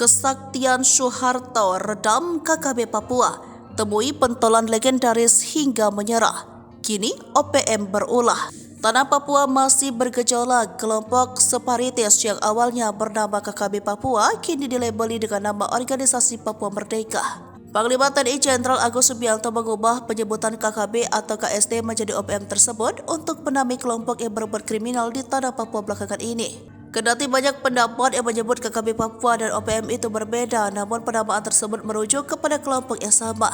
Kesaktian Soeharto redam KKB Papua, temui pentolan legendaris hingga menyerah. Kini OPM berulah. Tanah Papua masih bergejolak. Kelompok separatis yang awalnya bernama KKB Papua kini dilabeli dengan nama Organisasi Papua Merdeka. Panglima TNI Jenderal Agus Subianto mengubah penyebutan KKB atau KST menjadi OPM tersebut untuk menamai kelompok yang berbuat kriminal di tanah Papua belakangan ini. Kendati banyak pendapat yang menyebut KKB Papua dan OPM itu berbeda, namun penamaan tersebut merujuk kepada kelompok yang sama.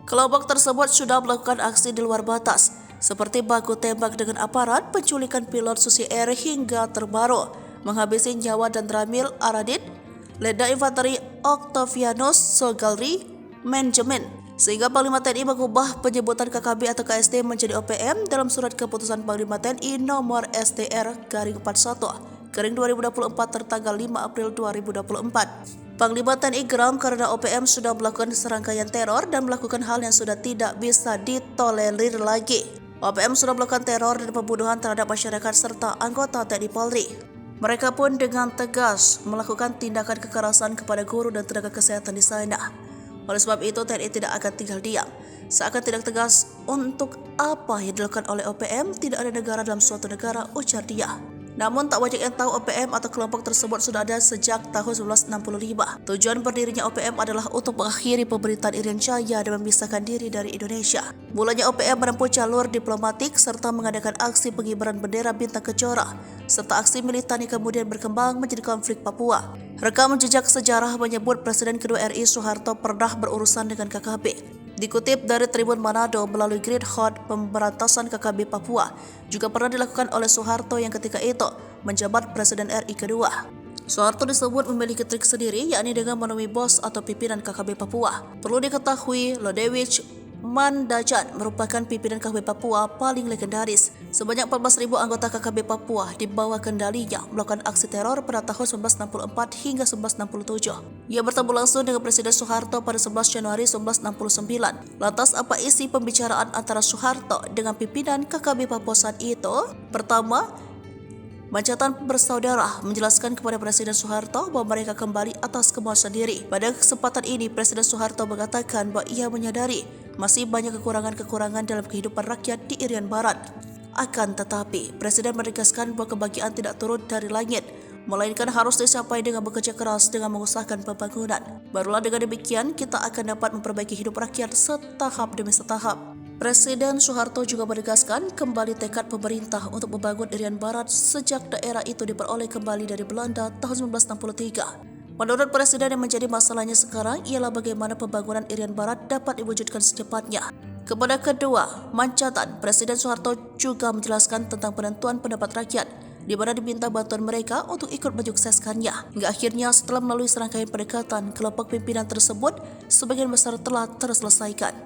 Kelompok tersebut sudah melakukan aksi di luar batas, seperti baku tembak dengan aparat, penculikan pilot Susi Air hingga terbaru, menghabisi nyawa dan Ramil Aradit, Letda Infanteri Octavianus Sogalri Menjemen, sehingga Panglima TNI mengubah penyebutan KKB atau KST menjadi OPM dalam surat keputusan Panglima TNI nomor STR-41 2024 tertanggal 5 April 2024. Panglima TNI geram karena OPM sudah melakukan serangkaian teror dan melakukan hal yang sudah tidak bisa ditolerir lagi. OPM sudah melakukan teror dan pembunuhan terhadap masyarakat serta anggota TNI Polri. Mereka pun dengan tegas melakukan tindakan kekerasan kepada guru dan tenaga kesehatan di sana. Oleh sebab itu TNI tidak akan tinggal diam. Seakan tidak tegas untuk apa yang dilakukan oleh OPM, tidak ada negara dalam suatu negara, ujar dia. Namun tak banyak yang tahu OPM atau kelompok tersebut sudah ada sejak tahun 1965. Tujuan berdirinya OPM adalah untuk mengakhiri pemerintahan Irian Jaya dan memisahkan diri dari Indonesia. Mulanya OPM menempuh jalur diplomatik serta mengadakan aksi pengibaran bendera bintang kejora, serta aksi militan yang kemudian berkembang menjadi konflik Papua. Rekam jejak sejarah menyebut Presiden kedua RI Soeharto pernah berurusan dengan KKB. Dikutip dari Tribun Manado melalui Great Hot, pemberantasan KKB Papua juga pernah dilakukan oleh Soeharto yang ketika itu menjabat Presiden RI kedua. Soeharto disebut memiliki trik sendiri, yakni dengan menemui bos atau pimpinan KKB Papua. Perlu diketahui, Lodewijk Mandajan merupakan pimpinan KKB Papua paling legendaris. Sebanyak 14.000 anggota KKB Papua di bawah kendalinya melakukan aksi teror pada tahun 1964 hingga 1967. Ia bertemu langsung dengan Presiden Soeharto pada 11 Januari 1969. Lantas apa isi pembicaraan antara Soeharto dengan pimpinan KKB Papua saat itu? Pertama, Manjatan bersaudara menjelaskan kepada Presiden Soeharto bahwa mereka kembali atas kemauan sendiri. Pada kesempatan ini, Presiden Soeharto mengatakan bahwa ia menyadari masih banyak kekurangan-kekurangan dalam kehidupan rakyat di Irian Barat. Akan tetapi, Presiden menegaskan bahwa kebahagiaan tidak turun dari langit, melainkan harus dicapai dengan bekerja keras dengan mengusahakan pembangunan. Barulah dengan demikian kita akan dapat memperbaiki hidup rakyat setahap demi setahap. Presiden Soeharto juga menegaskan kembali tekad pemerintah untuk membangun Irian Barat sejak daerah itu diperoleh kembali dari Belanda tahun 1963. Menurut Presiden, yang menjadi masalahnya sekarang ialah bagaimana pembangunan Irian Barat dapat diwujudkan secepatnya. Kepada kedua Manjatan, Presiden Soeharto juga menjelaskan tentang penentuan pendapat rakyat, di mana diminta bantuan mereka untuk ikut menyukseskannya. Hingga akhirnya setelah melalui serangkaian pendekatan, kelompok pimpinan tersebut sebagian besar telah terselesaikan.